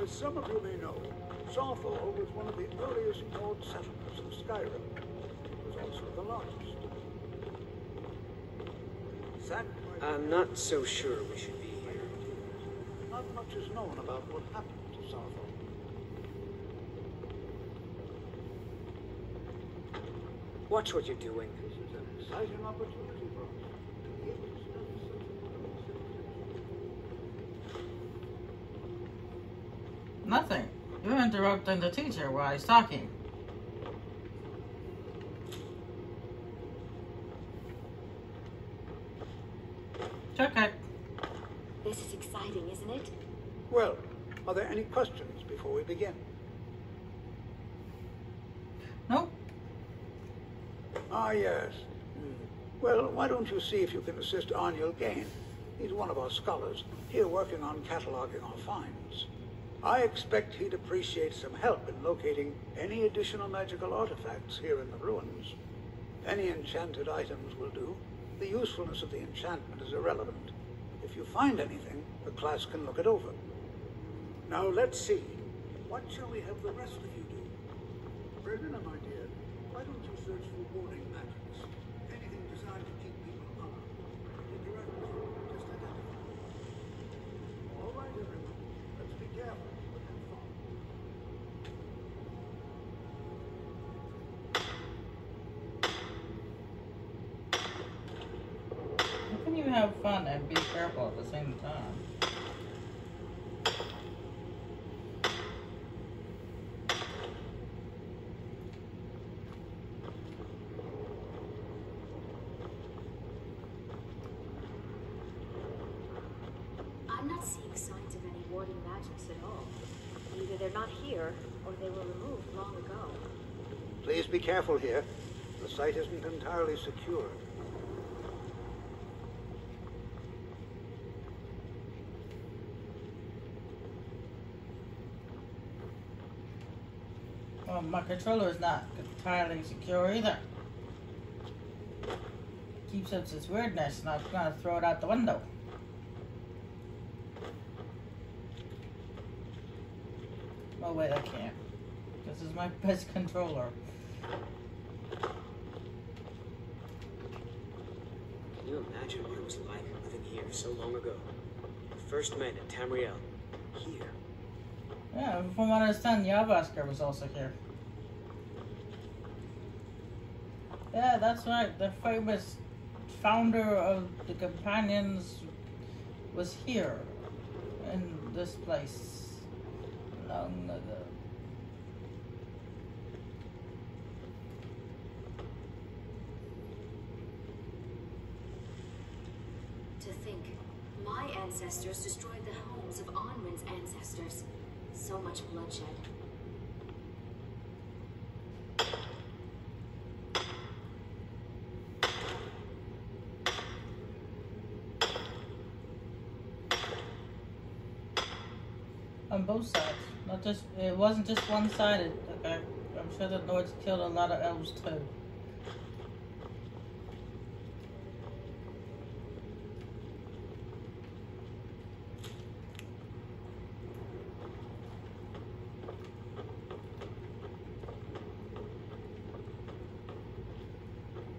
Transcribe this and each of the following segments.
As some of you may know, Sawfall was one of the earliest Nord settlements of Skyrim. It was also the largest. I'm not so sure we should be here. Not much is known about what happened to Sawfall. Watch what you're doing. This is an exciting opportunity for us to be able to study such an Nothing. You're interrupting the teacher while he's talking. It's okay. This is exciting, isn't it? Well, are there any questions before we begin? Nope. Ah, yes. Well, why don't you see if you can assist Arniel Gain? He's one of our scholars, here working on cataloging our finds. I expect he'd appreciate some help in locating any additional magical artifacts here in the ruins. Any enchanted items will do. The usefulness of the enchantment is irrelevant. If you find anything, the class can look it over. Now let's see. What shall we have the rest of you do? Brenna, my dear, why don't you search for warning magics? Anything designed to keep people unarmed. Interact with them, just identify. All right, everyone. Let's be careful, but have fun. How can you have fun and be careful at the same time? I'm not seeing signs of any warding magics at all. Either they're not here, or they were removed long ago. Please be careful here. The site isn't entirely secure. Well, my controller is not entirely secure either. Keeps up its weirdness, and I'm gonna throw it out the window. Oh wait, I can't. This is my best controller. Can you imagine what it was like living here so long ago? The first men in Tamriel. Here. Yeah, from what I understand, Yavaskar was also here. Yeah, that's right. The famous founder of the Companions was here in this place long ago. To think, my ancestors destroyed the homes of Onwin's ancestors. So much bloodshed. On both sides. Not just it wasn't just one-sided. Okay. I'm sure the Nords killed a lot of elves too.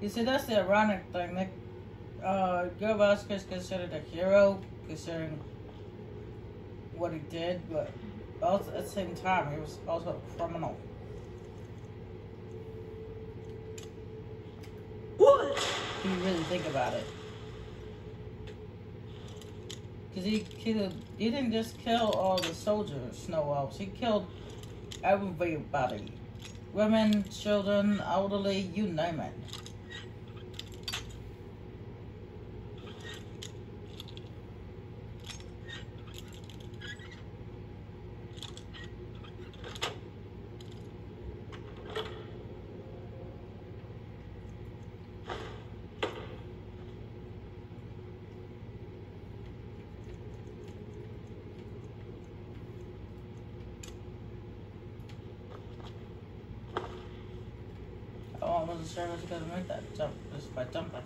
You see, that's the ironic thing. That Gilvask is considered a hero, considering what he did, but also at the same time, he was also a criminal. What? If you really think about it. Because he didn't just kill all the soldiers, snow elves. He killed everybody. Women, children, elderly, you name it. I wasn't sure I was going to make that jump just by jumping.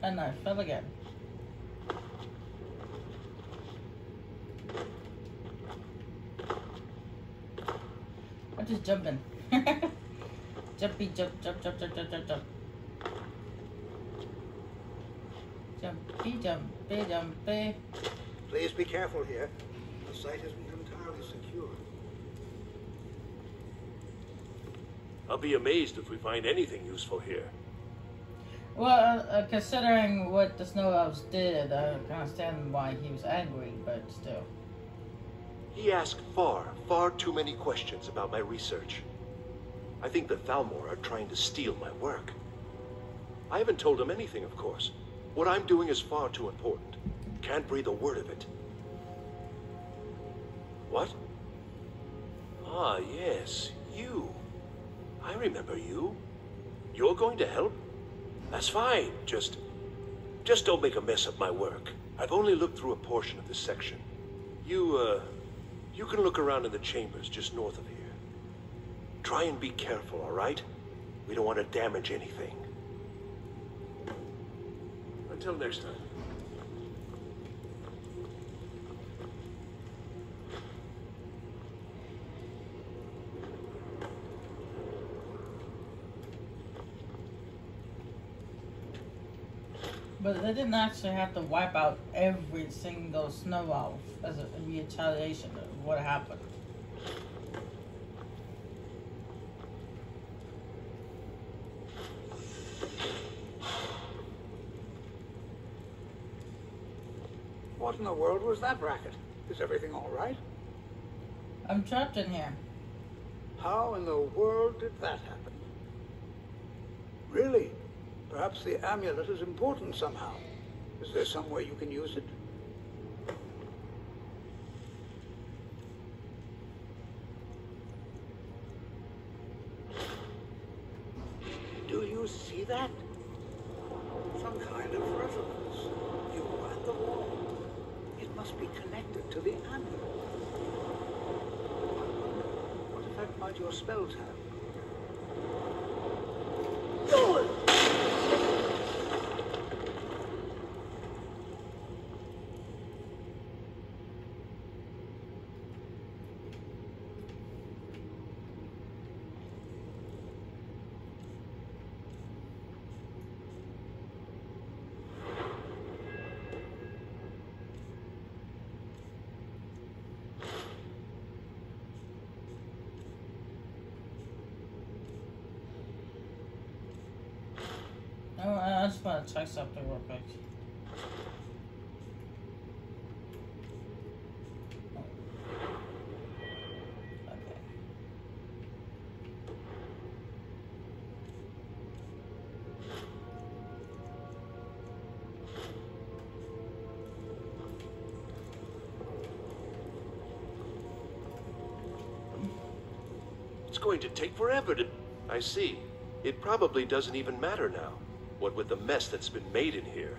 And I fell again. just jumping. Jumpy, jump, jump, jump, jump, jump, jump, jump. Jumpy, jumpy, jumpy. Please be careful here. The site isn't entirely secure. I'll be amazed if we find anything useful here. Well, considering what the Snow Elves did, I can understand why he was angry, but still. He asked far too many questions about my research. I think the Thalmor are trying to steal my work. I haven't told him anything, of course. What I'm doing is far too important. Can't breathe a word of it. What? Ah, yes, you. I remember you. You're going to help? That's fine. Just don't make a mess of my work. I've only looked through a portion of this section. You can look around in the chambers just north of here. Try and be careful, all right? We don't want to damage anything. Until next time. But they didn't actually have to wipe out every single Snow Elf as a retaliation of what happened. What in the world was that racket? Is everything all right? I'm trapped in here. How in the world did that happen? Really? Perhaps the amulet is important somehow. Is there some way you can use it? Do you see that? Some kind of resonance. You and the wall. It must be connected to the amulet. What effect might your spells have? Oh, I just want to check something real quick. Okay. It's going to take forever to... I see. It probably doesn't even matter now. What with the mess that's been made in here.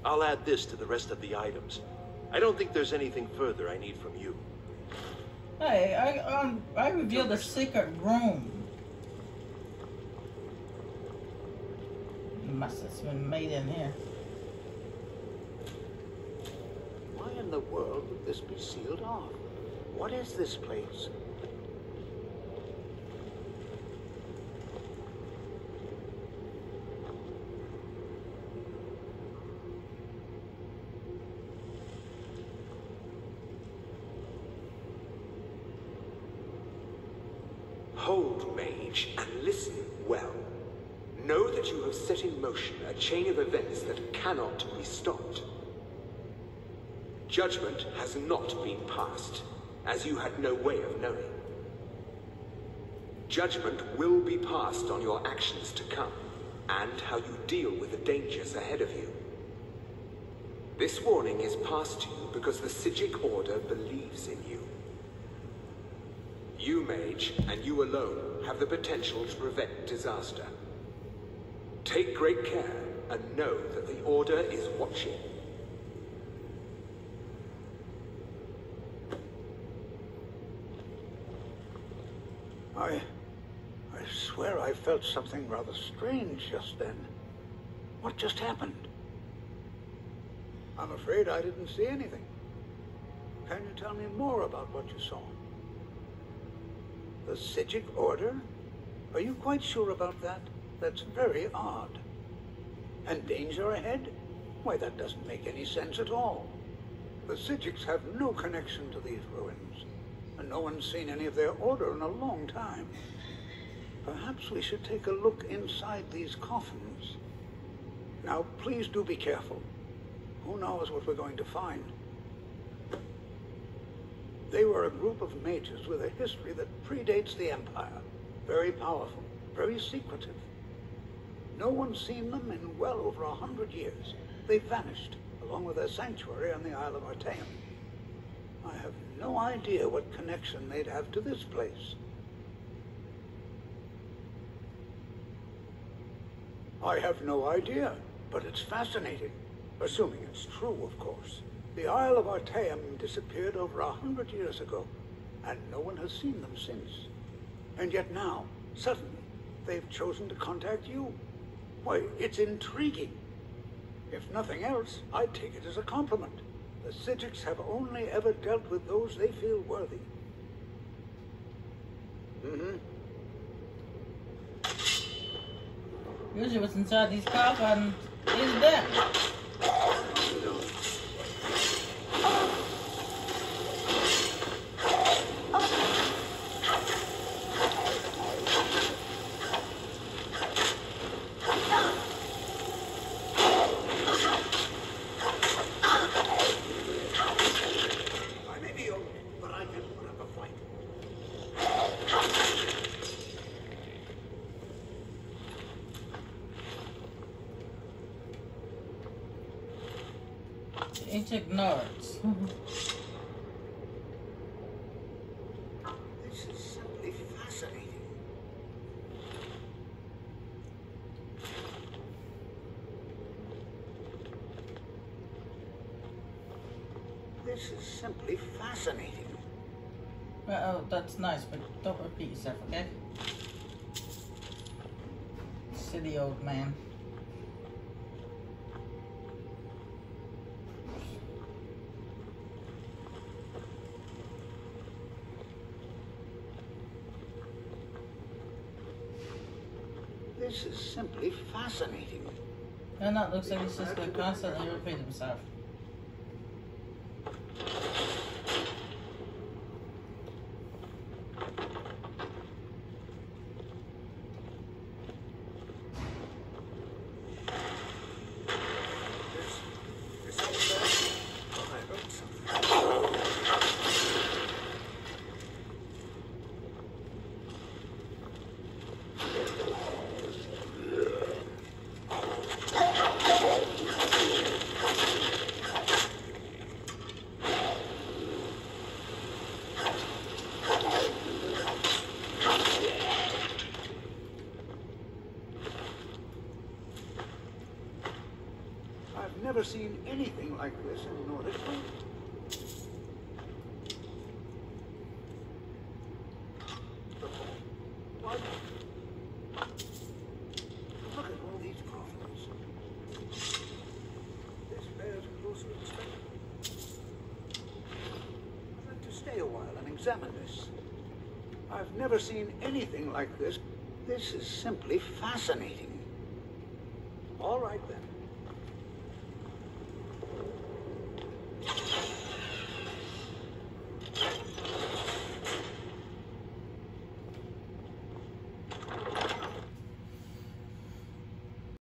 I'll add this to the rest of the items. I don't think there's anything further I need from you. Hey, I revealed a secret room. Mess that's been made in here. Why in the world would this be sealed off? What is this place? Hold, mage, and listen well. Know that you have set in motion a chain of events that cannot be stopped. Judgment has not been passed, as you had no way of knowing. Judgment will be passed on your actions to come, and how you deal with the dangers ahead of you. This warning is passed to you because the Psijic Order believes in you. You, mage, and you alone, have the potential to prevent disaster. Take great care, and know that the Order is watching. I swear I felt something rather strange just then. What just happened? I'm afraid I didn't see anything. Can you tell me more about what you saw? The Psijic Order? Are you quite sure about that? That's very odd. And danger ahead? Why, that doesn't make any sense at all. The Psijics have no connection to these ruins, and no one's seen any of their order in a long time. Perhaps we should take a look inside these coffins. Now, please do be careful. Who knows what we're going to find? They were a group of mages with a history that predates the Empire. Very powerful, very secretive. No one's seen them in well over 100 years. They vanished, along with their sanctuary on the Isle of Artaeum. I have no idea what connection they'd have to this place. I have no idea, but it's fascinating. Assuming it's true, of course. The Isle of Artaeum disappeared over 100 years ago, and no one has seen them since. And yet now, suddenly, they've chosen to contact you. Why, it's intriguing. If nothing else, I'd take it as a compliment. The Psijics have only ever dealt with those they feel worthy. Usually what's inside these coffins is them. I may be old, but I can put up a fight. Ancient Nords. This is simply fascinating. This is simply fascinating. Oh, that's nice, but don't repeat yourself, okay? Silly old man. This is simply fascinating. And that looks like he's just gonna constantly repeat himself. I've never seen anything like this in Nordic land. What? Look at all these coffins. This bears closer inspection. I'd like to stay a while and examine this. I've never seen anything like this. This is simply fascinating. All right then.